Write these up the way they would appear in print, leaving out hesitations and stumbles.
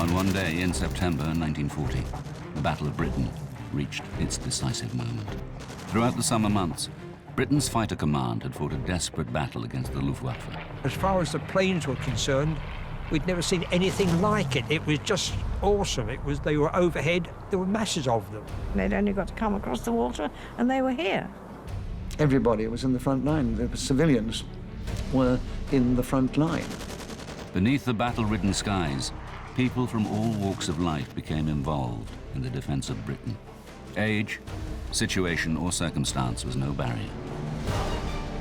On one day in September 1940, the Battle of Britain reached its decisive moment. Throughout the summer months, Britain's fighter command had fought a desperate battle against the Luftwaffe. As far as the planes were concerned, we'd never seen anything like it. It was just awesome. They were overhead, there were masses of them. They'd only got to come across the water and they were here. Everybody was in the front line. The civilians were in the front line. Beneath the battle-ridden skies, people from all walks of life became involved in the defense of Britain. Age, situation or circumstance was no barrier.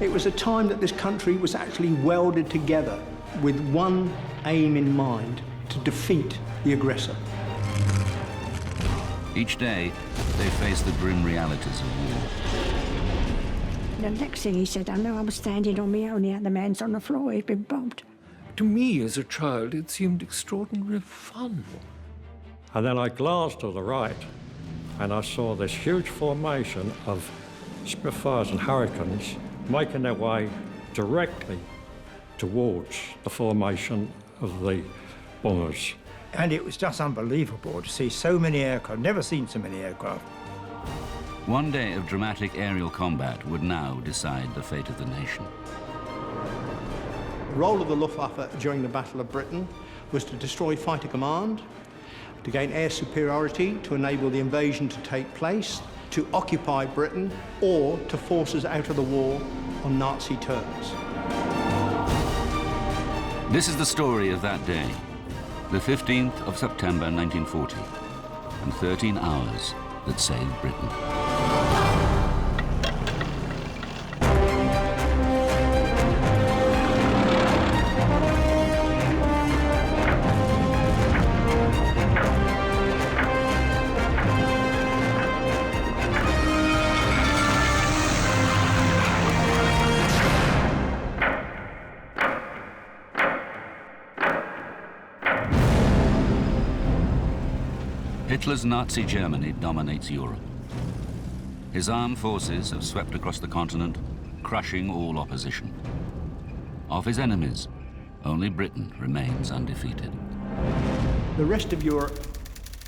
It was a time that this country was actually welded together with one aim in mind, to defeat the aggressor. Each day, they faced the grim realities of war. The next thing he said, I know I was standing on my own, the other man's on the floor, he'd been bombed. To me, as a child, it seemed extraordinarily fun. And then I glanced to the right, and I saw this huge formation of Spitfires and Hurricanes making their way directly towards the formation of the bombers. And it was just unbelievable to see so many aircraft. Never seen so many aircraft. One day of dramatic aerial combat would now decide the fate of the nation. The role of the Luftwaffe during the Battle of Britain was to destroy fighter command, to gain air superiority to enable the invasion to take place, to occupy Britain, or to force us out of the war on Nazi terms. This is the story of that day, the 15th of September 1940, and 13 hours that saved Britain. Hitler's Nazi Germany dominates Europe. His armed forces have swept across the continent, crushing all opposition. Of his enemies, only Britain remains undefeated. The rest of Europe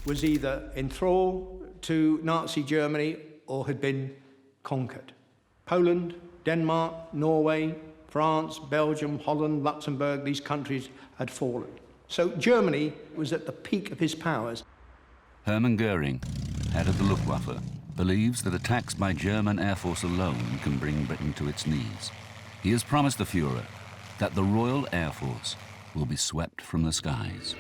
was either in thrall to Nazi Germany or had been conquered. Poland, Denmark, Norway, France, Belgium, Holland, Luxembourg, these countries had fallen. So Germany was at the peak of his powers. Hermann Goering, head of the Luftwaffe, believes that attacks by German Air Force alone can bring Britain to its knees. He has promised the Führer that the Royal Air Force will be swept from the skies.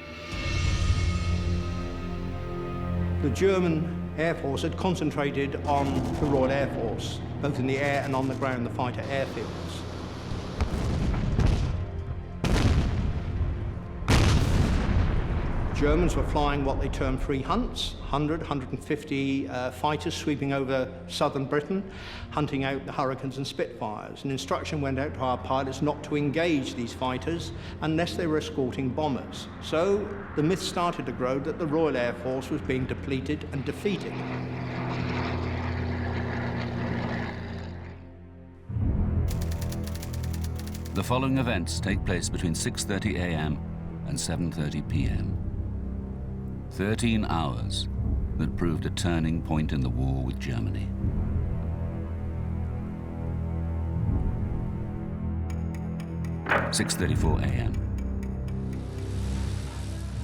The German Air Force had concentrated on the Royal Air Force, both in the air and on the ground, the fighter airfields. Germans were flying what they termed free hunts, 100, 150 fighters sweeping over southern Britain, hunting out the Hurricanes and Spitfires. And instruction went out to our pilots not to engage these fighters unless they were escorting bombers. So the myth started to grow that the Royal Air Force was being depleted and defeated. The following events take place between 6:30 a.m. and 7:30 p.m. 13 hours that proved a turning point in the war with Germany. (6:34 a.m.)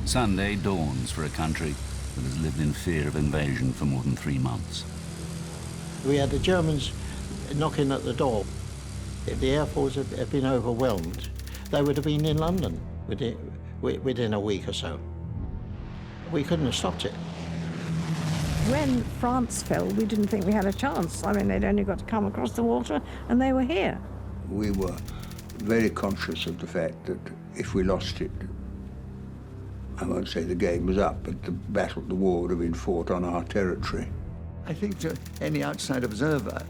Sunday dawns for a country that has lived in fear of invasion for more than 3 months. We had the Germans knocking at the door. If the Air Force had been overwhelmed, they would have been in London within a week or so. We couldn't have stopped it. When France fell, we didn't think we had a chance. I mean, they'd only got to come across the water and they were here. We were very conscious of the fact that if we lost it, I won't say the game was up, but the war would have been fought on our territory. I think to any outside observer,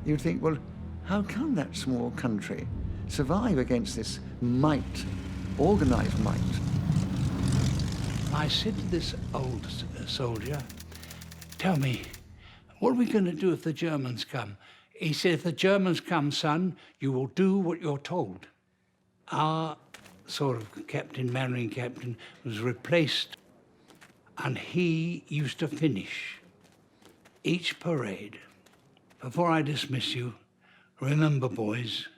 you'd think, well, how can that small country survive against this might, organized might? I said to this old soldier, tell me, what are we going to do if the Germans come? He said, if the Germans come, son, you will do what you're told. Our sort of captain, marine captain, was replaced And he used to finish each parade. Before I dismiss you, remember, boys,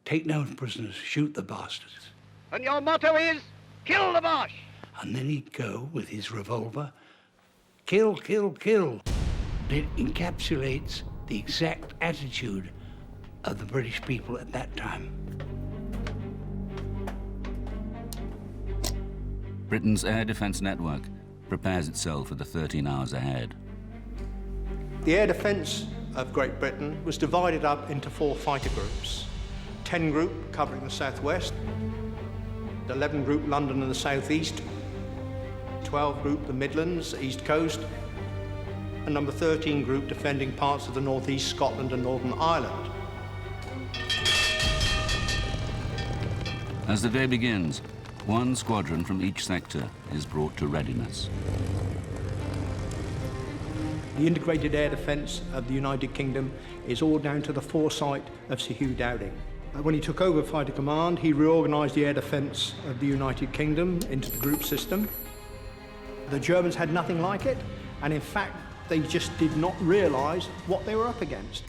take no prisoners, shoot the bastards. And your motto is, kill the Boche! And then he'd go with his revolver, kill, kill, kill. It encapsulates the exact attitude of the British people at that time. Britain's air defence network prepares itself for the 13 hours ahead. The air defence of Great Britain was divided up into 4 fighter groups. 10 group covering the southwest, 11 group London and the southeast, 12 group the Midlands, east coast, and number 13 group defending parts of the northeast Scotland and Northern Ireland. As the day begins, one squadron from each sector is brought to readiness. The integrated air defence of the United Kingdom is all down to the foresight of Sir Hugh Dowding. When he took over Fighter Command, he reorganised the air defence of the United Kingdom into the group system. The Germans had nothing like it, and in fact, they just did not realise what they were up against.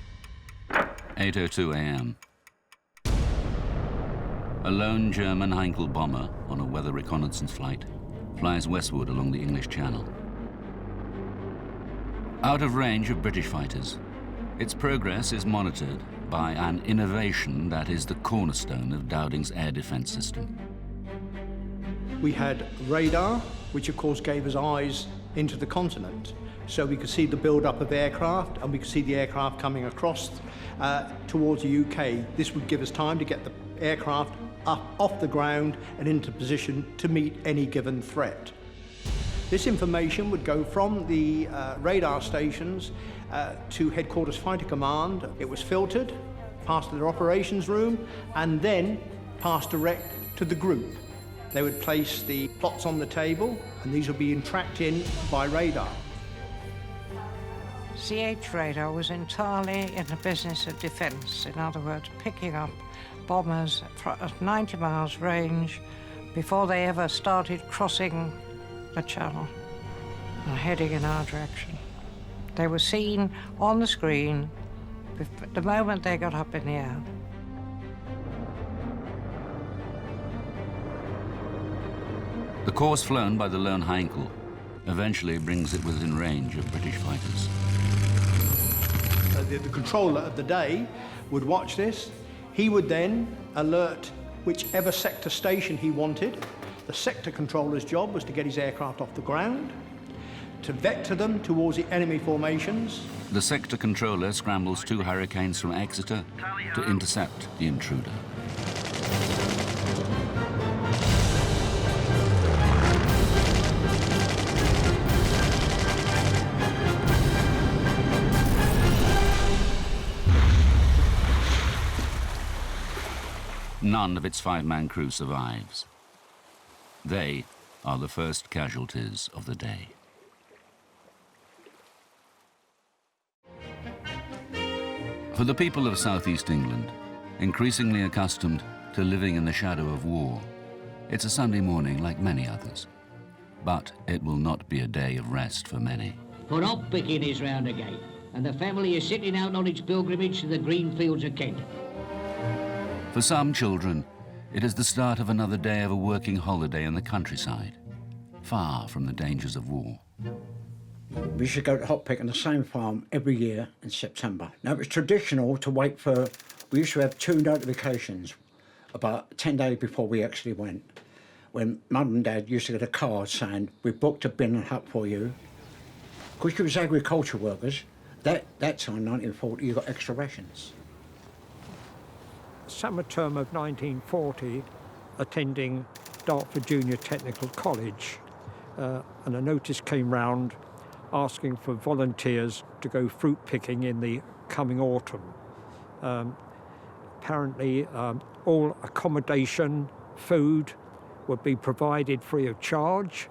8:02 a.m. A lone German Heinkel bomber on a weather reconnaissance flight flies westward along the English Channel. Out of range of British fighters, its progress is monitored by an innovation that is the cornerstone of Dowding's air defence system. We had radar, which of course gave us eyes into the continent, so we could see the build-up of aircraft and we could see the aircraft coming across towards the UK. This would give us time to get the aircraft up off the ground and into position to meet any given threat. This information would go from the radar stations to Headquarters Fighter Command. It was filtered, passed to their operations room, and then passed direct to the group. They would place the plots on the table, and these would be tracked in by radar. CH radar was entirely in the business of defence, in other words, picking up bombers at 90 miles range before they ever started crossing the channel and heading in our direction. They were seen on the screen the moment they got up in the air. The course flown by the lone Heinkel eventually brings it within range of British fighters. The controller of the day would watch this. He would then alert whichever sector station he wanted. The sector controller's job was to get his aircraft off the ground, to vector them towards the enemy formations. The sector controller scrambles 2 Hurricanes from Exeter to intercept the intruder. None of its 5-man crew survives. They are the first casualties of the day. For the people of southeast England, increasingly accustomed to living in the shadow of war, it's a Sunday morning like many others. But it will not be a day of rest for many. For up picking is round again, and the family is setting out on its pilgrimage to the green fields of Kent. For some children, it is the start of another day of a working holiday in the countryside, far from the dangers of war. We used to go to hot pick on the same farm every year in September. Now, it was traditional to wait for, we used to have 2 notifications about 10 days before we actually went, when Mum and Dad used to get a card saying, we booked a bin and hut for you. Because you was agriculture workers, that time, 1940, you got extra rations. Summer term of 1940, attending Dartford Junior Technical College, and a notice came round asking for volunteers to go fruit picking in the coming autumn. Apparently, all accommodation, food would be provided free of charge,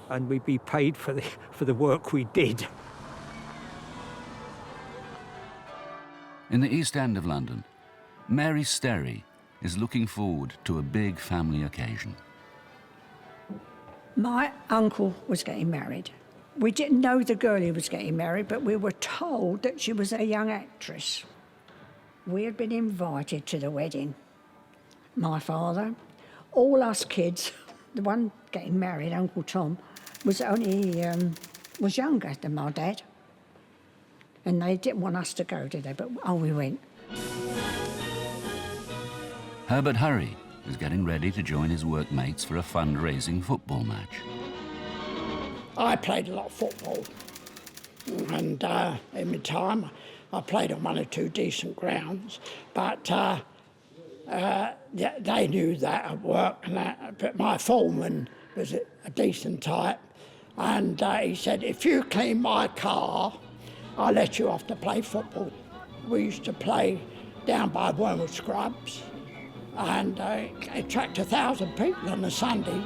and we'd be paid for the work we did. In the East End of London, Mary Sterry is looking forward to a big family occasion. My uncle was getting married. We didn't know the girl he was getting married, but we were told that she was a young actress. We had been invited to the wedding. My father, all us kids, the one getting married, Uncle Tom, was younger than my dad. And they didn't want us to go, did they? But, oh, we went. Herbert Hurry is getting ready to join his workmates for a fundraising football match. I played a lot of football, and in my time I played on one or two decent grounds, but they knew that at work, and that, but my foreman was a decent type, and he said, if you clean my car, I'll let you off to play football. We used to play down by Wormwood Scrubs, and attract 1,000 people on a Sunday.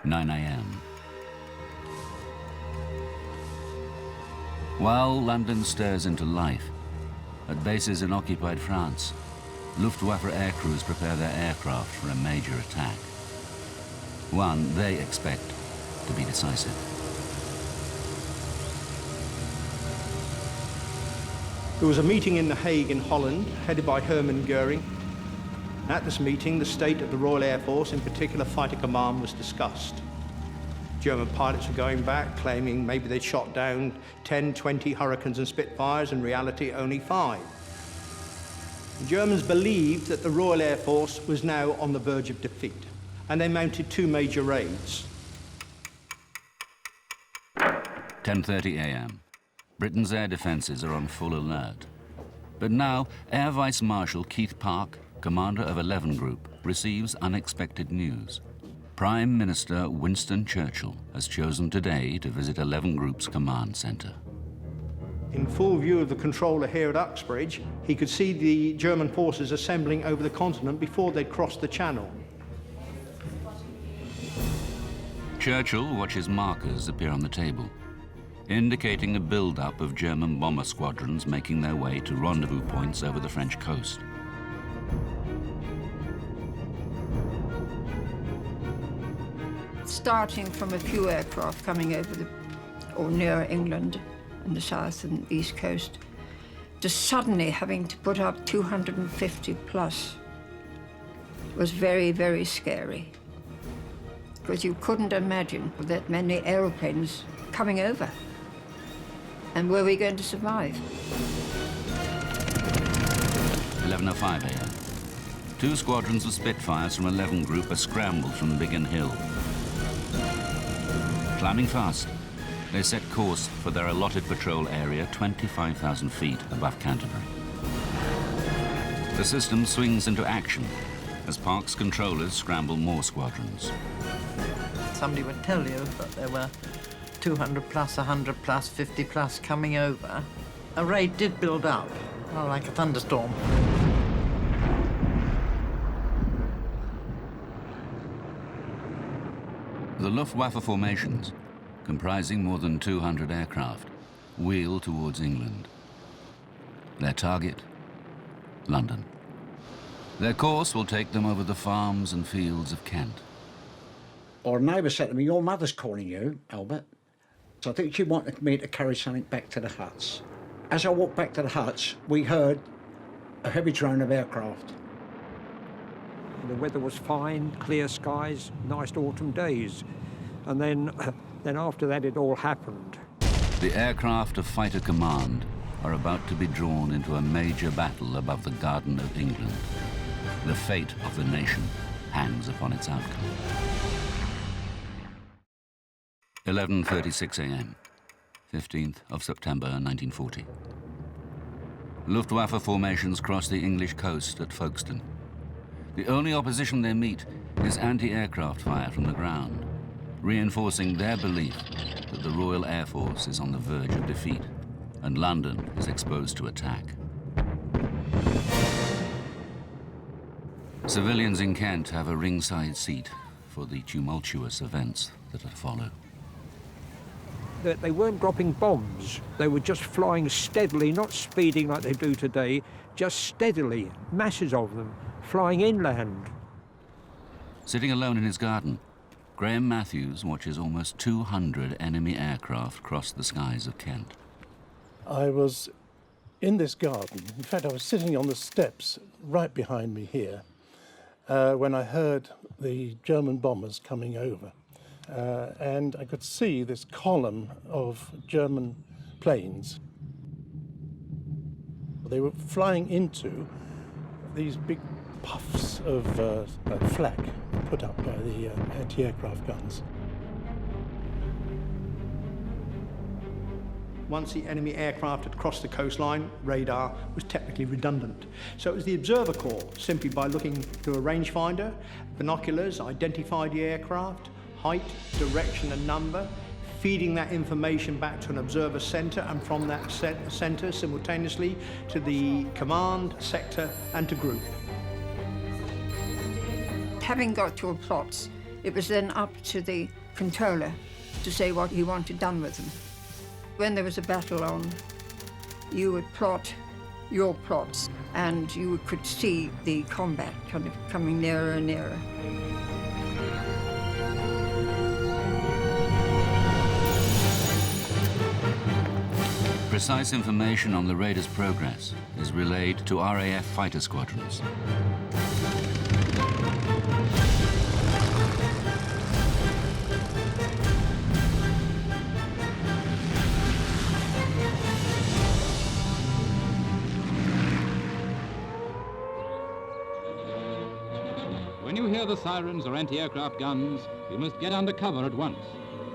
9 a.m. While London stirs into life, at bases in occupied France, Luftwaffe aircrews prepare their aircraft for a major attack. One they expect to be decisive. There was a meeting in The Hague in Holland, headed by Hermann Goering. At this meeting, the state of the Royal Air Force, in particular Fighter Command, was discussed. German pilots were going back, claiming maybe they'd shot down 10, 20 Hurricanes and Spitfires, in reality only 5. The Germans believed that the Royal Air Force was now on the verge of defeat, and they mounted 2 major raids. 10:30 a.m. Britain's air defences are on full alert. But now, Air Vice Marshal Keith Park, commander of 11 Group, receives unexpected news. Prime Minister Winston Churchill has chosen today to visit 11 Group's command centre. In full view of the controller here at Uxbridge, he could see the German forces assembling over the continent before they'd crossed the Channel. Churchill watches markers appear on the table, indicating a build-up of German bomber squadrons making their way to rendezvous points over the French coast. Starting from a few aircraft coming over or near England and the south and east coast, to suddenly having to put up 250 plus was very, very scary. Because you couldn't imagine that many aeroplanes coming over. And were we going to survive? 11:05 a.m. 2 squadrons of Spitfires from 11 Group are scrambled from Biggin Hill. Climbing fast, they set course for their allotted patrol area 25,000 feet above Canterbury. The system swings into action as Park's controllers scramble more squadrons. Somebody would tell you that there were 200 plus, 100 plus, 50 plus coming over. A raid did build up, well, like a thunderstorm. The Luftwaffe formations, comprising more than 200 aircraft, wheel towards England. Their target, London. Their course will take them over the farms and fields of Kent. Our neighbour said to me, your mother's calling you, Albert. So I think she wanted me to carry something back to the huts. As I walked back to the huts, we heard a heavy drone of aircraft. The weather was fine, clear skies, nice autumn days. And then after that, it all happened. The aircraft of Fighter Command are about to be drawn into a major battle above the Garden of England. The fate of the nation hangs upon its outcome. 11:36 a.m., 15th of September 1940. Luftwaffe formations cross the English coast at Folkestone. The only opposition they meet is anti-aircraft fire from the ground, reinforcing their belief that the Royal Air Force is on the verge of defeat and London is exposed to attack. Civilians in Kent have a ringside seat for the tumultuous events that will follow. They weren't dropping bombs. They were just flying steadily, not speeding like they do today, just steadily, masses of them, flying inland. Sitting alone in his garden, Graham Matthews watches almost 200 enemy aircraft cross the skies of Kent. I was in this garden. In fact, I was sitting on the steps right behind me here when I heard the German bombers coming over. And I could see this column of German planes. They were flying into these big puffs of flak put up by the anti-aircraft guns. Once the enemy aircraft had crossed the coastline, radar was technically redundant. So it was the observer corps, simply by looking through a rangefinder, binoculars, identified the aircraft, height, direction and number, feeding that information back to an observer centre, and from that centre simultaneously to the command, sector and to group. Having got your plots, it was then up to the controller to say what he wanted done with them. When there was a battle on, you would plot your plots and you could see the combat kind of coming nearer and nearer. Precise information on the raiders' progress is relayed to RAF fighter squadrons. When you hear the sirens or anti-aircraft guns, you must get under cover at once.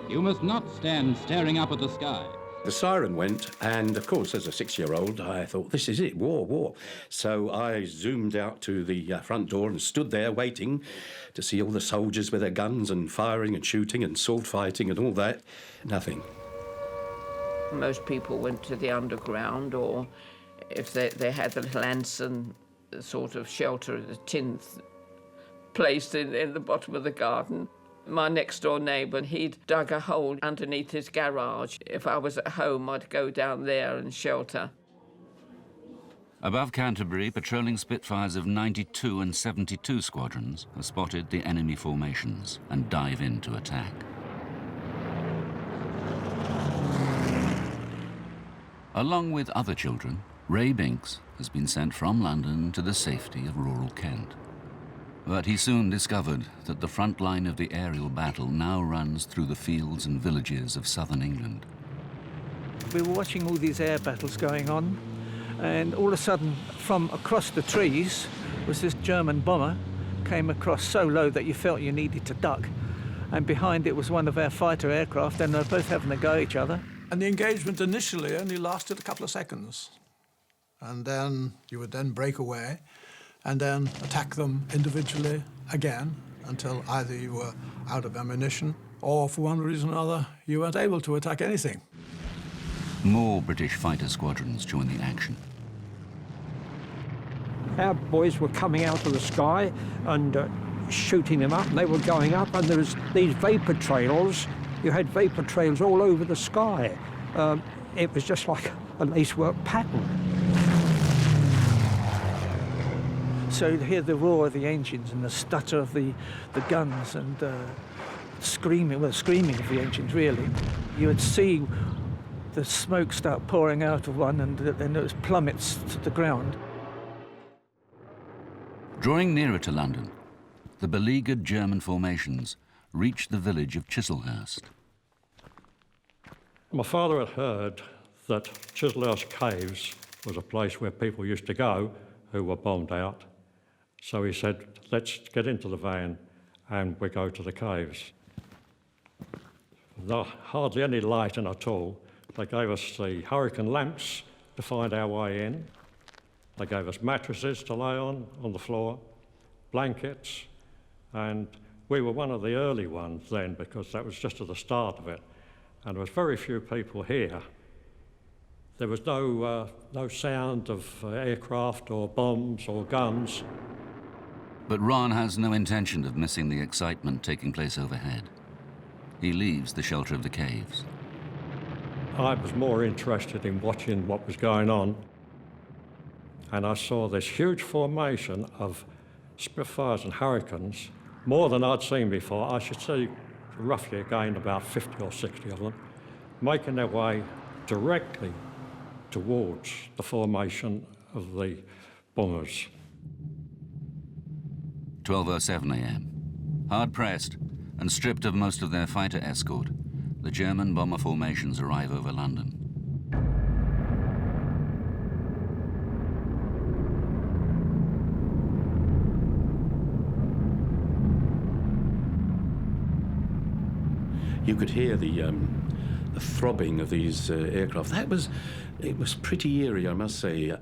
You must not stand staring up at the sky. The siren went, and of course, as a 6-year-old, I thought, this is it, war, war. So I zoomed out to the front door and stood there waiting to see all the soldiers with their guns and firing and shooting and sword fighting and all that. Nothing. Most people went to the underground, or if they had the little Anson sort of shelter, the tin placed in the bottom of the garden. My next-door neighbour, he'd dug a hole underneath his garage. If I was at home, I'd go down there and shelter. Above Canterbury, patrolling Spitfires of 92 and 72 squadrons have spotted the enemy formations and dive in to attack. Along with other children, Ray Binks has been sent from London to the safety of rural Kent. But he soon discovered that the front line of the aerial battle now runs through the fields and villages of southern England. We were watching all these air battles going on, and all of a sudden, from across the trees, was this German bomber, came across so low that you felt you needed to duck. And behind it was one of our fighter aircraft, and they're both having a go at each other. And the engagement initially only lasted a couple of seconds. And then you would then break away and then attack them individually again until either you were out of ammunition or, for one reason or another, you weren't able to attack anything. More British fighter squadrons joined the action. Our boys were coming out of the sky and shooting them up, and they were going up, and there was these vapour trails. You had vapour trails all over the sky. It was just like a lacework pattern. So you'd hear the roar of the engines and the stutter of the guns and screaming of the engines, really. You would see the smoke start pouring out of one, and then it was plummets to the ground. Drawing nearer to London, the beleaguered German formations reached the village of Chiselhurst. My father had heard that Chiselhurst Caves was a place where people used to go who were bombed out. So he said, let's get into the van and we go to the caves. There hardly any lighting at all. They gave us the hurricane lamps to find our way in. They gave us mattresses to lay on the floor, blankets, and we were one of the early ones then because that was just at the start of it. And there was very few people here. There was no sound of aircraft or bombs or guns. But Ron has no intention of missing the excitement taking place overhead. He leaves the shelter of the caves. I was more interested in watching what was going on, and I saw this huge formation of Spitfires and Hurricanes more than I'd seen before. I should say roughly again about 50 or 60 of them, making their way directly towards the formation of the bombers. 12:07 a.m. Hard pressed and stripped of most of their fighter escort, the German bomber formations arrive over London. You could hear the throbbing of these aircraft. It was pretty eerie, I must say.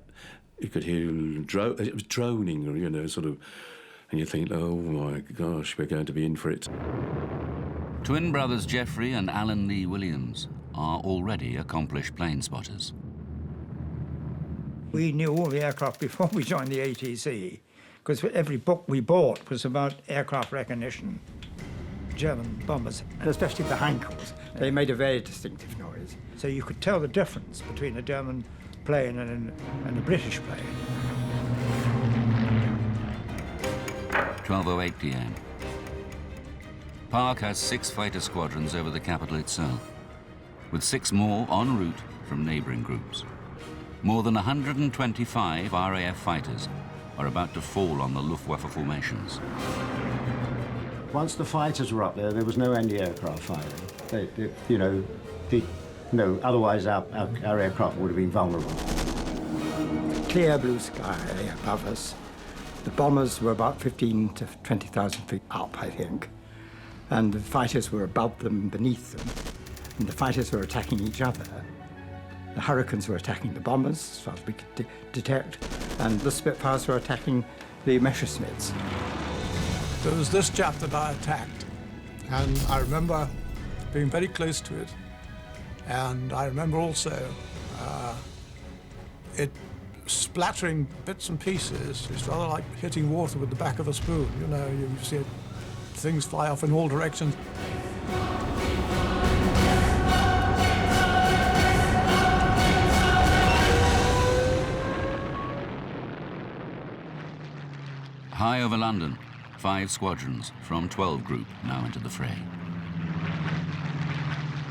You could hear it was droning, you know, sort of, and you think, oh my gosh, we're going to be in for it. Twin brothers Geoffrey and Alan Lee Williams are already accomplished plane spotters. We knew all the aircraft before we joined the ATC, because every book we bought was about aircraft recognition. German bombers, especially the Heinkels, they made a very distinctive noise. So you could tell the difference between a German plane and a British plane. 12:08 p.m. Park has 6 fighter squadrons over the capital itself, with 6 more en route from neighbouring groups. More than 125 RAF fighters are about to fall on the Luftwaffe formations. Once the fighters were up there was no anti-aircraft fighting. Otherwise our aircraft would have been vulnerable. Clear blue sky above us. The bombers were about 15 to 20,000 feet up, I think. And the fighters were above them, beneath them. And the fighters were attacking each other. The Hurricanes were attacking the bombers, as far as we could detect. And the Spitfires were attacking the Messerschmitts. There was this chap that I attacked, and I remember being very close to it. And I remember also it splattering bits and pieces. It's rather like hitting water with the back of a spoon. You know, you see things fly off in all directions. High over London, 5 squadrons from 12 Group now into the fray.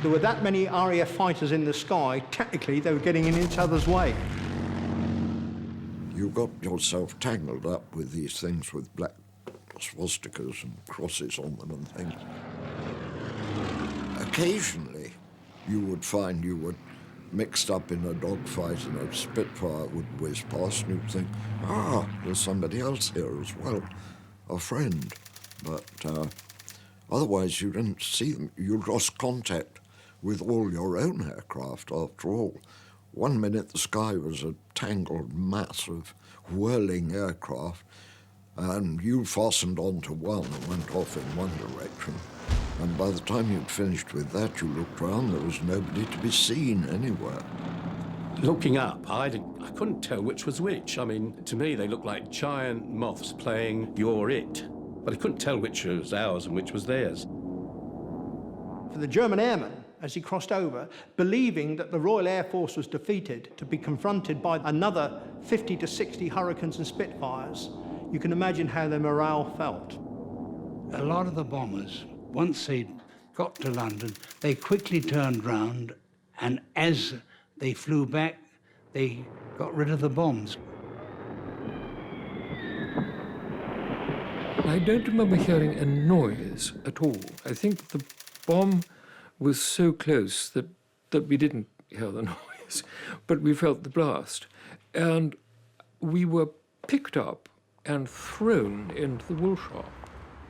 There were that many RAF fighters in the sky, technically they were getting in each other's way. You got yourself tangled up with these things with black swastikas and crosses on them and things. Occasionally, you would find you were mixed up in a dogfight and a Spitfire would whiz past and you'd think, there's somebody else here as well, a friend. But otherwise you didn't see them. You lost contact with all your own aircraft after all. 1 minute the sky was a tangled mass of whirling aircraft and you fastened onto one and went off in one direction. And by the time you'd finished with that, you looked around, there was nobody to be seen anywhere. Looking up, I couldn't tell which was which. I mean, to me, they looked like giant moths playing You're It. But I couldn't tell which was ours and which was theirs. For the German airman, as he crossed over, believing that the Royal Air Force was defeated, to be confronted by another 50 to 60 Hurricanes and Spitfires, you can imagine how their morale felt. A lot of the bombers, once they'd got to London, they quickly turned round, and as they flew back, they got rid of the bombs. I don't remember hearing a noise at all. I think the bomb was so close that we didn't hear the noise, but we felt the blast. And we were picked up and thrown into the wool shop.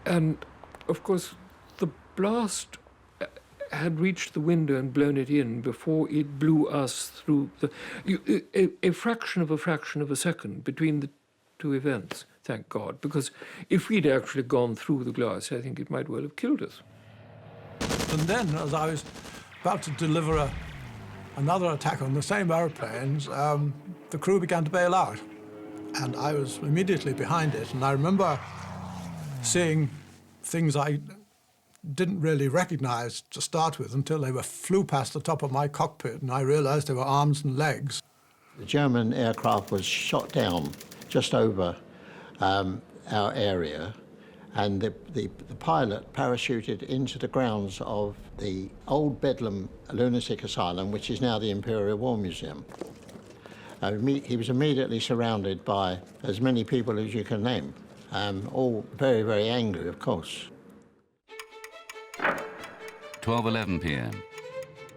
And, of course, the blast had reached the window and blown it in before it blew us through a fraction of a second between the two events, thank God, because if we'd actually gone through the glass, I think it might well have killed us. And then, as I was about to deliver another attack on the same airplanes, the crew began to bail out. And I was immediately behind it, and I remember seeing things I didn't really recognize to start with until they flew past the top of my cockpit, and I realized they were arms and legs. The German aircraft was shot down just over our area, And the pilot parachuted into the grounds of the old Bedlam lunatic asylum, which is now the Imperial War Museum. He was immediately surrounded by as many people as you can name, all very, very angry, of course. 12:11 p.m.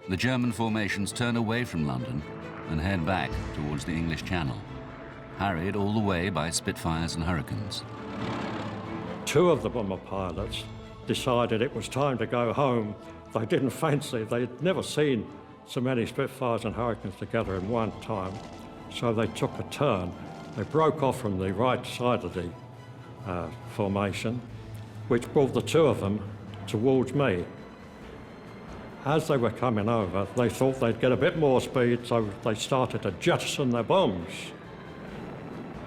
The German formations turn away from London and head back towards the English Channel, harried all the way by Spitfires and Hurricanes. Two of the bomber pilots decided it was time to go home. They didn't fancy, they'd never seen so many Spitfires and Hurricanes together in one time, so they took a turn. They broke off from the right side of the formation, which brought the two of them towards me. As they were coming over, they thought they'd get a bit more speed, so they started to jettison their bombs.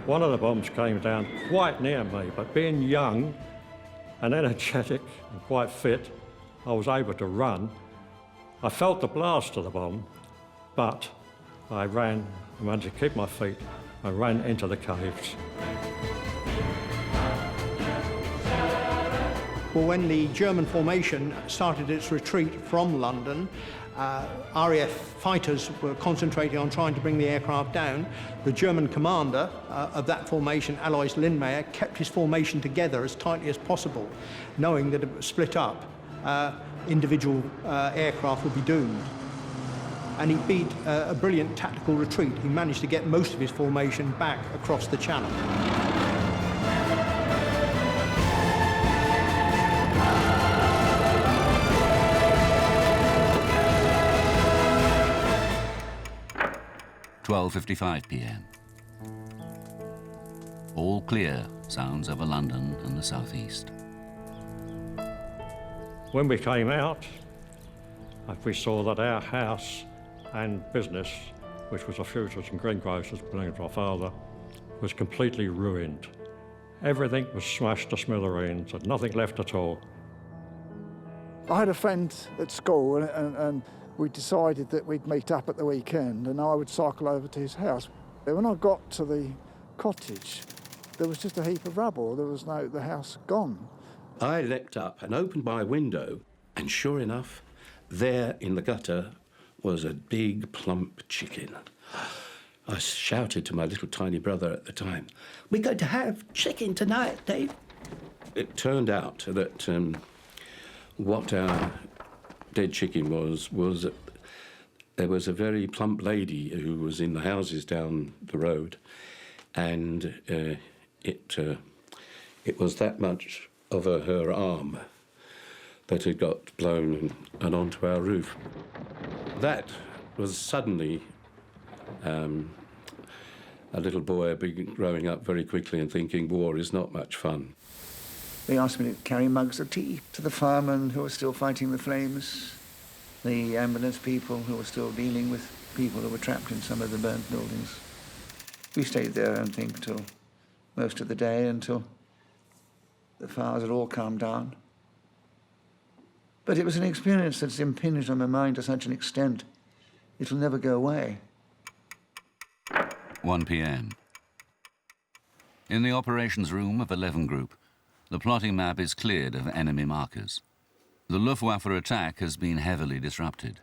One of the bombs came down quite near me, but being young and energetic and quite fit, I was able to run. I felt the blast of the bomb, but I managed to keep my feet. I ran into the caves. Well, when the German formation started its retreat from London, RAF fighters were concentrating on trying to bring the aircraft down. The German commander of that formation, Alois Lindmayr, kept his formation together as tightly as possible, knowing that if it was split up, individual aircraft would be doomed. And he beat a brilliant tactical retreat. He managed to get most of his formation back across the Channel. (12:55 p.m.) All clear sounds over London and the southeast. When we came out, we saw that our house and business, which was a fruiter's and greengrocer's belonging to my father, was completely ruined. Everything was smashed to smithereens, had nothing left at all. I had a friend at school and we decided that we'd meet up at the weekend and I would cycle over to his house. When I got to the cottage, there was just a heap of rubble. There was the house gone. I leapt up and opened my window, and sure enough, there in the gutter was a big, plump chicken. I shouted to my little tiny brother at the time, "We're going to have chicken tonight, Dave." It turned out that what our dead chicken was that there was a very plump lady who was in the houses down the road, and it was that much of her arm that had got blown and onto our roof. That was suddenly a little boy growing up very quickly and thinking war is not much fun. They asked me to carry mugs of tea to the firemen who were still fighting the flames, the ambulance people who were still dealing with people who were trapped in some of the burnt buildings. We stayed there, I think, till most of the day, until the fires had all calmed down. But it was an experience that's impinged on my mind to such an extent, it'll never go away. 1 p.m. In the operations room of 11 Group, the plotting map is cleared of enemy markers. The Luftwaffe attack has been heavily disrupted.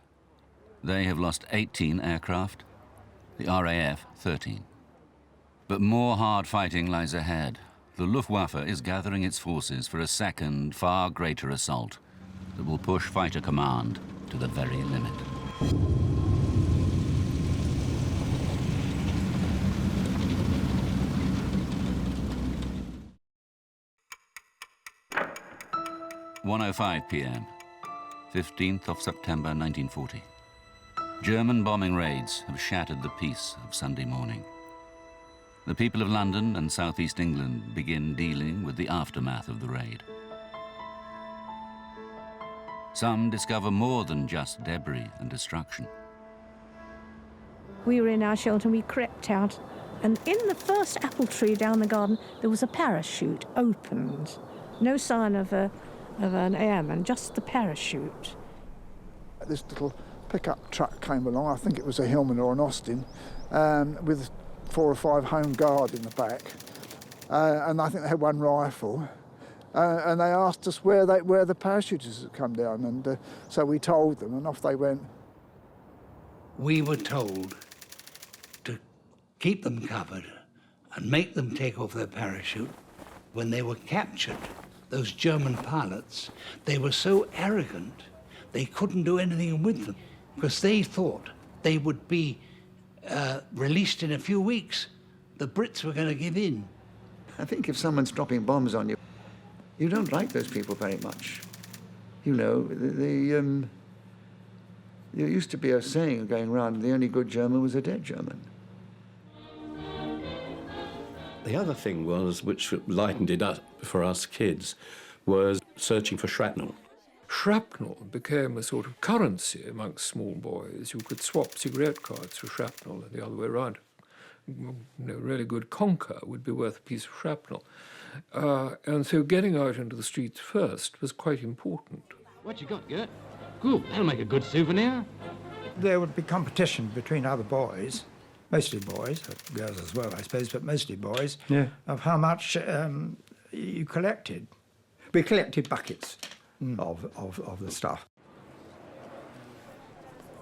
They have lost 18 aircraft, the RAF 13. But more hard fighting lies ahead. The Luftwaffe is gathering its forces for a second, far greater assault that will push fighter command to the very limit. (1:05 p.m., 15th of September 1940. German bombing raids have shattered the peace of Sunday morning. The people of London and southeast England begin dealing with the aftermath of the raid. Some discover more than just debris and destruction. We were in our shelter and we crept out, and in the first apple tree down the garden there was a parachute opened. No sign of an airman, just the parachute. This little pickup truck came along, I think it was a Hillman or an Austin, with 4 or 5 Home Guard in the back. And I think they had one rifle. And they asked us where the parachutists had come down, and so we told them, and off they went. We were told to keep them covered and make them take off their parachute. When they were captured, those German pilots, they were so arrogant, they couldn't do anything with them because they thought they would be released in a few weeks. The Brits were going to give in. I think if someone's dropping bombs on you, you don't like those people very much. You know, there used to be a saying going around, the only good German was a dead German. The other thing was, which lightened it up for us kids, was searching for shrapnel. Shrapnel became a sort of currency amongst small boys. You could swap cigarette cards for shrapnel and the other way around. You know, a really good conker would be worth a piece of shrapnel. And so getting out into the streets first was quite important. What you got, Gert? Good, that'll make a good souvenir. There would be competition between other boys, mostly boys, girls as well, I suppose, but mostly boys, of how much you collected. We collected buckets of the stuff.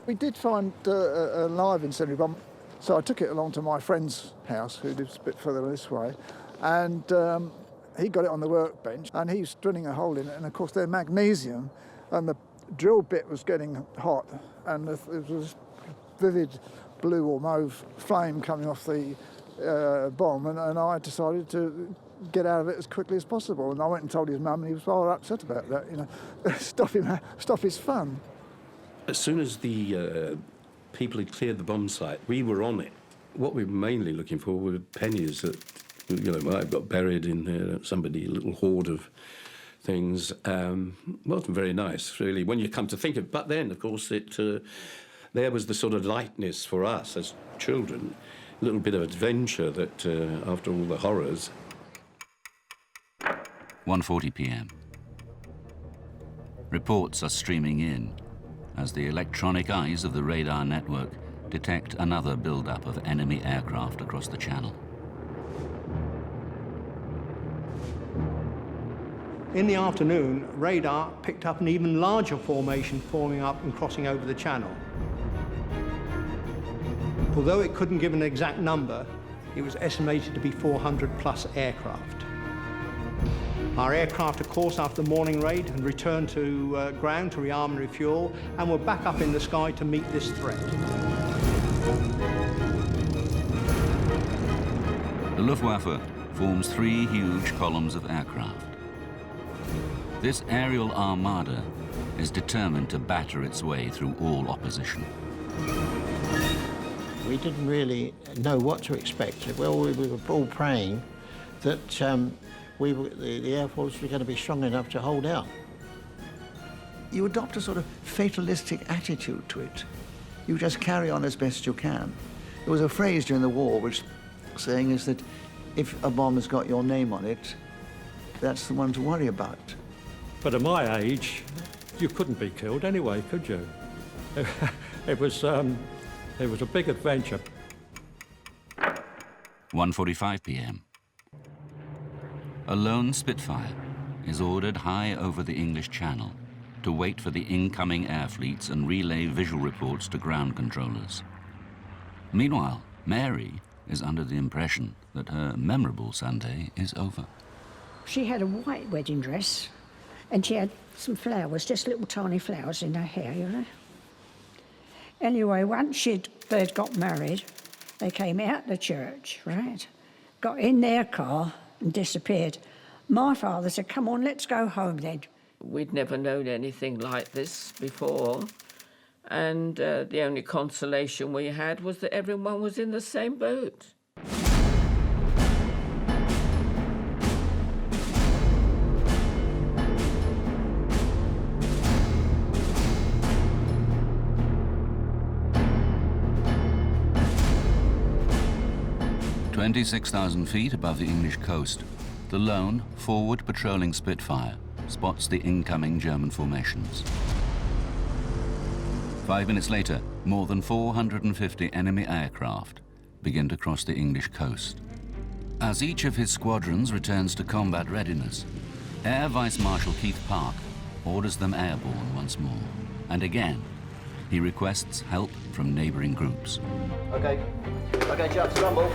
We did find a live incendiary bomb, so I took it along to my friend's house, who lives a bit further this way, and he got it on the workbench, and he was drilling a hole in it, and of course they're magnesium, and the drill bit was getting hot, and there was vivid blue or mauve flame coming off the bomb, and I decided to get out of it as quickly as possible. And I went and told his mum, and he was rather upset about that, you know, stop his fun. As soon as the people had cleared the bomb site, we were on it. What we were mainly looking for were pennies that, you know, might have got buried in there, somebody, a little hoard of things. Wasn't very nice, really, when you come to think of it. But then, of course, there was the sort of lightness for us as children, a little bit of adventure that, after all the horrors. 1:40 p.m. Reports are streaming in as the electronic eyes of the radar network detect another build-up of enemy aircraft across the channel. In the afternoon, radar picked up an even larger formation forming up and crossing over the channel. Although it couldn't give an exact number, it was estimated to be 400 plus aircraft. Our aircraft, of course, after the morning raid, had returned to ground to rearm and refuel, and were back up in the sky to meet this threat. The Luftwaffe forms 3 huge columns of aircraft. This aerial armada is determined to batter its way through all opposition. We didn't really know what to expect. Well, we were all praying that the Air Force were going to be strong enough to hold out. You adopt a sort of fatalistic attitude to it. You just carry on as best you can. There was a phrase during the war which saying is that if a bomb has got your name on it, that's the one to worry about. But at my age, you couldn't be killed anyway, could you? It was a big adventure. 1:45 p.m. A lone Spitfire is ordered high over the English Channel to wait for the incoming air fleets and relay visual reports to ground controllers. Meanwhile, Mary is under the impression that her memorable Sunday is over. She had a white wedding dress, and she had some flowers, just little tiny flowers in her hair, you know. Anyway, once they'd got married, they came out the church, right? Got in their car and disappeared. My father said, come on, let's go home then. We'd never known anything like this before, and the only consolation we had was that everyone was in the same boat. "26,000 feet above the English coast, the lone, forward patrolling Spitfire spots the incoming German formations. 5 minutes later, more than 450 enemy aircraft begin to cross the English coast. As each of his squadrons returns to combat readiness, Air Vice Marshal Keith Park orders them airborne once more. And again, he requests help from neighbouring groups. Okay, chaps, rumble.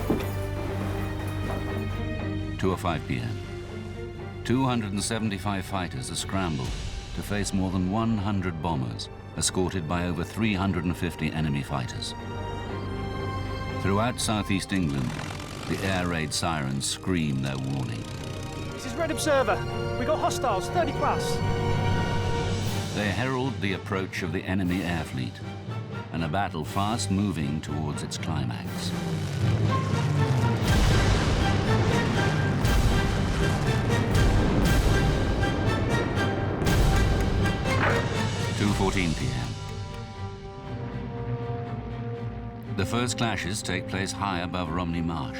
2:05 p.m. 275 fighters are scrambled to face more than 100 bombers, escorted by over 350 enemy fighters. Throughout southeast England, the air raid sirens scream their warning. This is Red Observer. We got hostiles, 30 plus. They herald the approach of the enemy air fleet, and a battle fast moving towards its climax. 2:14 p.m. The first clashes take place high above Romney Marsh,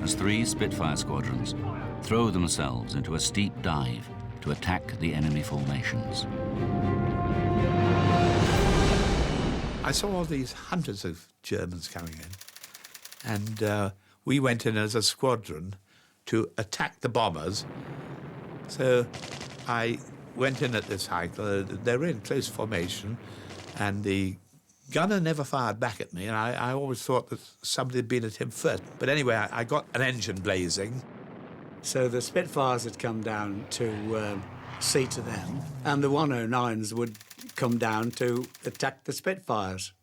as 3 Spitfire squadrons throw themselves into a steep dive to attack the enemy formations. I saw all these hundreds of Germans coming in, and we went in as a squadron to attack the bombers. So I went in at this Heinkel. They were in close formation, and the gunner never fired back at me, and I always thought that somebody had been at him first. But anyway, I got an engine blazing. So the Spitfires had come down to see to them, and the 109s would come down to attack the Spitfires.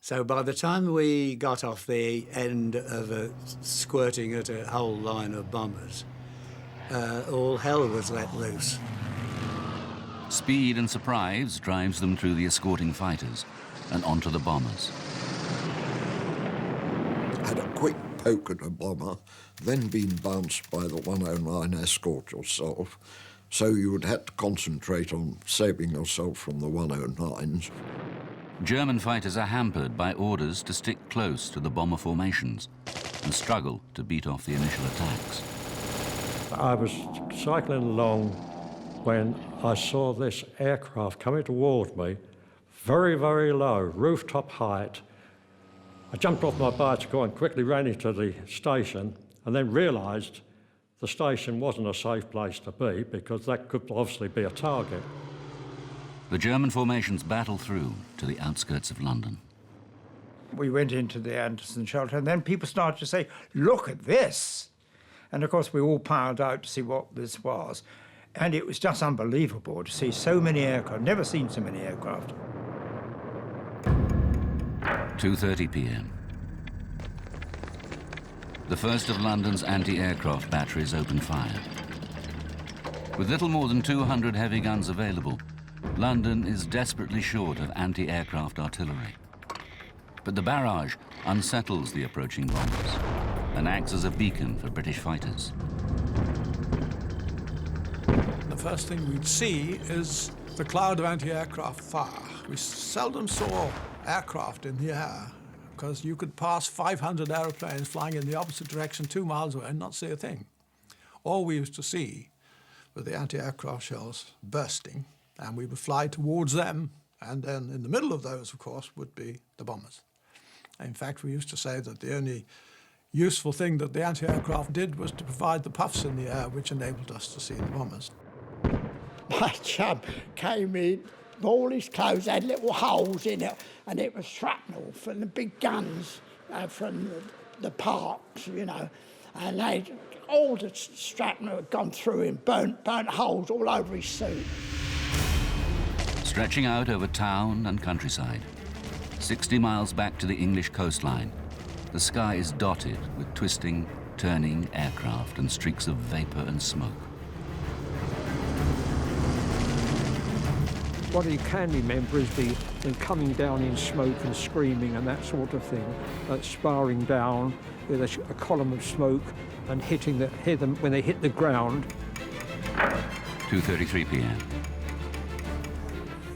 So by the time we got off the end of squirting at a whole line of bombers, all hell was let loose. Speed and surprise drives them through the escorting fighters and onto the bombers. Had a quick poke at a bomber, then been bounced by the 109 escort yourself, so you would have to concentrate on saving yourself from the 109s. German fighters are hampered by orders to stick close to the bomber formations and struggle to beat off the initial attacks. I was cycling along when I saw this aircraft coming toward me, very, very low, rooftop height. I jumped off my bicycle and quickly ran into the station, and then realised the station wasn't a safe place to be because that could obviously be a target. The German formations battle through to the outskirts of London. We went into the Anderson shelter, and then people started to say, look at this. And of course, we all piled out to see what this was. And it was just unbelievable to see so many aircraft. Never seen so many aircraft. 2:30 p.m. The first of London's anti-aircraft batteries open fire. With little more than 200 heavy guns available, London is desperately short of anti-aircraft artillery. But the barrage unsettles the approaching bombers and acts as a beacon for British fighters. The first thing we'd see is the cloud of anti-aircraft fire. We seldom saw aircraft in the air because you could pass 500 aeroplanes flying in the opposite direction 2 miles away and not see a thing. All we used to see were the anti-aircraft shells bursting, and we would fly towards them, and then in the middle of those, of course, would be the bombers. In fact, we used to say that the only useful thing that the anti-aircraft did was to provide the puffs in the air, which enabled us to see the bombers. My chum came in, all his clothes had little holes in it, and it was shrapnel from the big guns from the parks, you know, and all the shrapnel had gone through him, burnt holes all over his suit. Stretching out over town and countryside, 60 miles back to the English coastline, the sky is dotted with twisting, turning aircraft and streaks of vapour and smoke. What you can remember is them coming down in smoke and screaming and that sort of thing, sparring down with a column of smoke and hit them when they hit the ground. 2:33 p.m.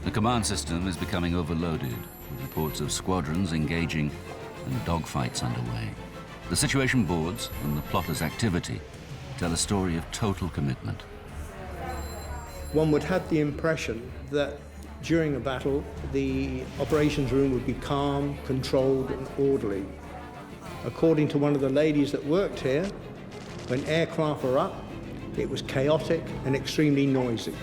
The command system is becoming overloaded, with reports of squadrons engaging and dogfights underway. The situation boards and the plotters' activity tell a story of total commitment. One would have the impression that during a battle, the operations room would be calm, controlled, and orderly. According to one of the ladies that worked here, when aircraft were up, It was chaotic and extremely noisy.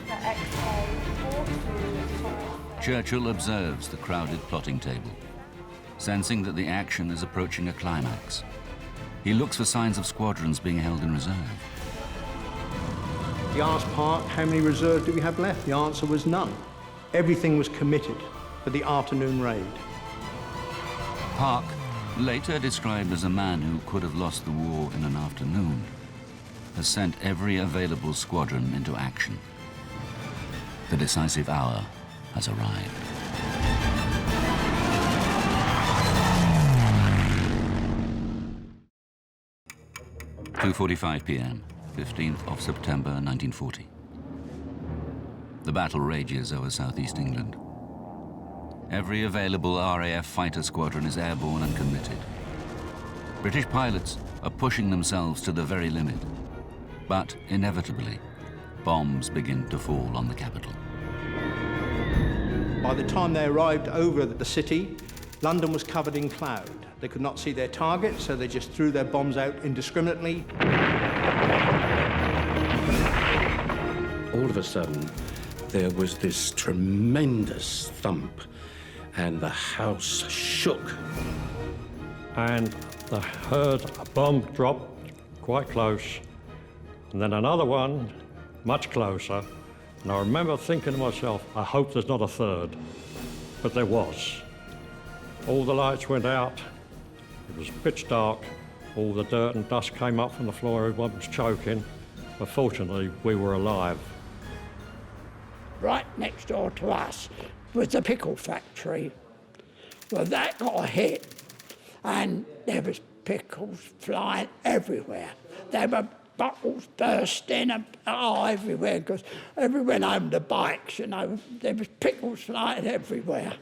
Churchill observes the crowded plotting table, sensing that the action is approaching a climax. He looks for signs of squadrons being held in reserve. He asked Park, how many reserves do we have left? The answer was none. Everything was committed for the afternoon raid. Park, later described as a man who could have lost the war in an afternoon, has sent every available squadron into action. The decisive hour has arrived. (2:45 p.m., 15th of September 1940. The battle rages over southeast England. Every available RAF fighter squadron is airborne and committed. British pilots are pushing themselves to the very limit. But inevitably, bombs begin to fall on the capital. By the time they arrived over the city, London was covered in cloud. They could not see their target, so they just threw their bombs out indiscriminately. All of a sudden, there was this tremendous thump, and the house shook. And I heard a bomb drop quite close, and then another one much closer. And I remember thinking to myself, I hope there's not a third. But there was. All the lights went out. It was pitch dark. All the dirt and dust came up from the floor. Everyone was choking. But fortunately, we were alive. Right next door to us was the pickle factory. Well, that got a hit, and there was pickles flying everywhere. There were bottles bursting everywhere, because everyone owned the bikes, you know. There was pickles flying everywhere.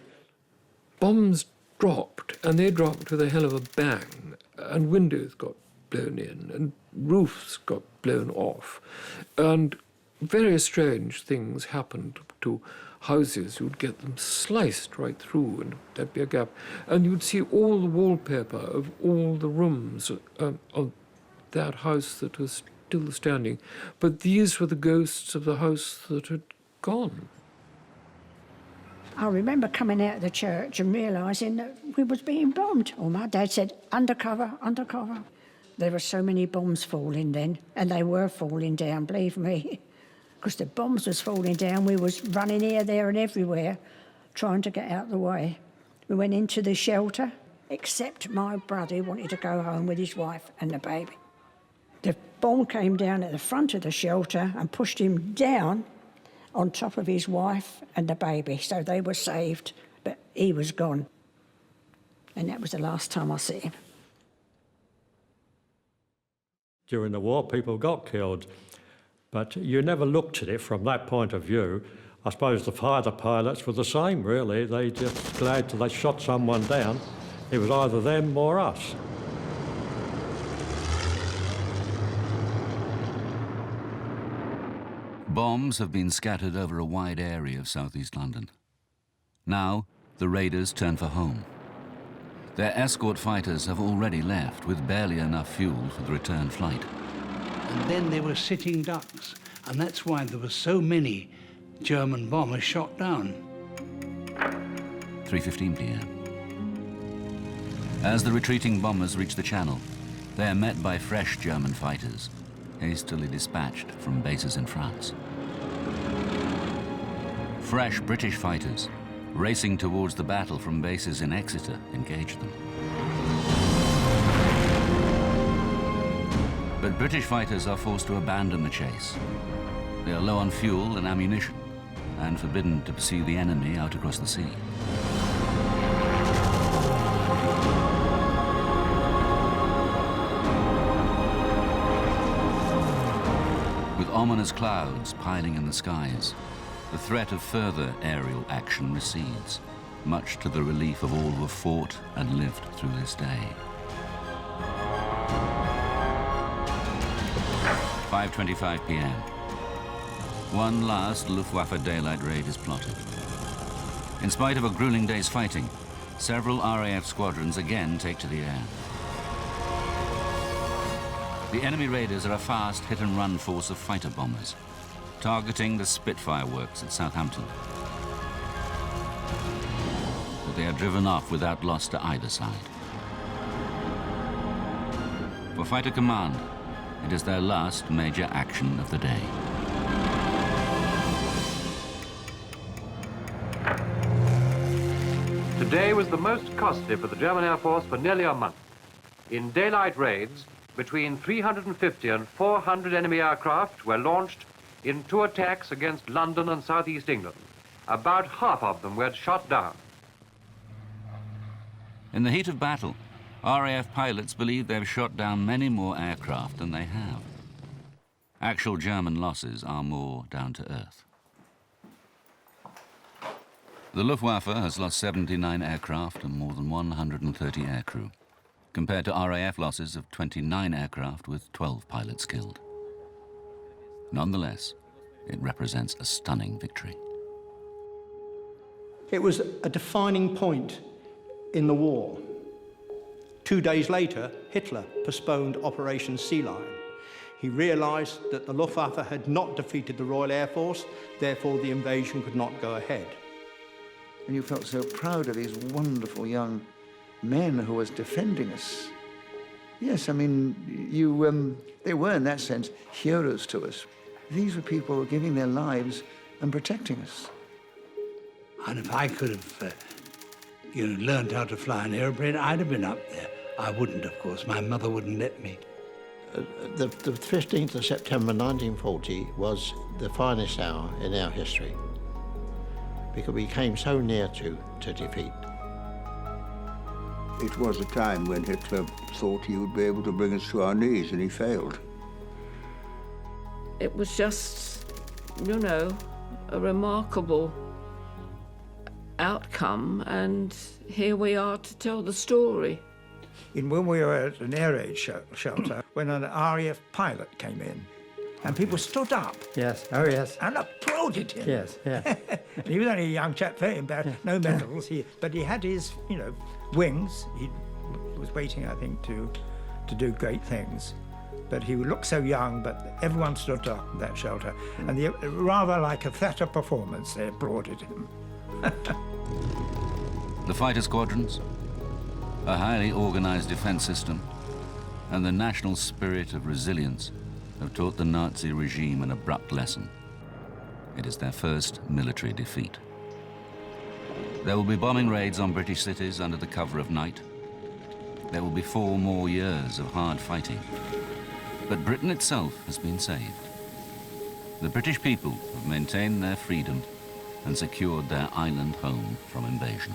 Bombs dropped, and they dropped with a hell of a bang, and windows got blown in, and roofs got blown off, and very strange things happened to houses. You'd get them sliced right through, and there'd be a gap, and you'd see all the wallpaper of all the rooms of that house that was still standing. But these were the ghosts of the house that had gone. I remember coming out of the church and realising that we was being bombed. Or my dad said, undercover, undercover. There were so many bombs falling then, and they were falling down, believe me. Because the bombs was falling down, we was running here, there and everywhere, trying to get out of the way. We went into the shelter, except my brother who wanted to go home with his wife and the baby. The bomb came down at the front of the shelter and pushed him down on top of his wife and the baby, so they were saved, but he was gone. And that was the last time I see him. During the war, people got killed, but you never looked at it from that point of view. I suppose the fighter pilots were the same, really. They just glad till they shot someone down. It was either them or us. Bombs have been scattered over a wide area of southeast London. Now, the raiders turn for home. Their escort fighters have already left with barely enough fuel for the return flight. And then there were sitting ducks, and that's why there were so many German bombers shot down. 3:15 p.m. As the retreating bombers reach the Channel, they are met by fresh German fighters, hastily dispatched from bases in France. Fresh British fighters, racing towards the battle from bases in Exeter, engage them. But British fighters are forced to abandon the chase. They are low on fuel and ammunition, and forbidden to pursue the enemy out across the sea. With ominous clouds piling in the skies, the threat of further aerial action recedes, much to the relief of all who have fought and lived through this day. 5:25 p.m. One last Luftwaffe daylight raid is plotted. In spite of a grueling day's fighting, several RAF squadrons again take to the air. The enemy raiders are a fast hit-and-run force of fighter bombers, targeting the Spitfire works at Southampton. But they are driven off without loss to either side. For Fighter Command, it is their last major action of the day. Today was the most costly for the German Air Force for nearly a month. In daylight raids, between 350 and 400 enemy aircraft were launched in 2 attacks against London and southeast England. About half of them were shot down. In the heat of battle, RAF pilots believe they've shot down many more aircraft than they have. Actual German losses are more down to earth. The Luftwaffe has lost 79 aircraft and more than 130 aircrew, compared to RAF losses of 29 aircraft with 12 pilots killed. Nonetheless, it represents a stunning victory. It was a defining point in the war. 2 days later, Hitler postponed Operation Sea Lion. He realized that the Luftwaffe had not defeated the Royal Air Force, therefore the invasion could not go ahead. And you felt so proud of these wonderful young men who was defending us. Yes, I mean, they were, in that sense, heroes to us. These were people who were giving their lives and protecting us. And if I could have, learned how to fly an airplane, I'd have been up there. I wouldn't, of course. My mother wouldn't let me. The 15th of September 1940 was the finest hour in our history, because we came so near to defeat. It was a time when Hitler thought he would be able to bring us to our knees, and he failed. It was just, a remarkable outcome, and here we are to tell the story. When we were at an air raid shelter, when an RAF pilot came in, and people stood up. Yes, oh yes. And applauded him. Yes, yeah. He was only a young chap, very embarrassed, no medals, but he had his, wings. He was waiting, I think, to do great things. But he looked so young, but everyone stood up in that shelter. And rather like a theatre performance, they applauded him. The fighter squadrons, a highly organized defense system, and the national spirit of resilience have taught the Nazi regime an abrupt lesson. It is their first military defeat. There will be bombing raids on British cities under the cover of night. There will be 4 more years of hard fighting. But Britain itself has been saved. The British people have maintained their freedom and secured their island home from invasion.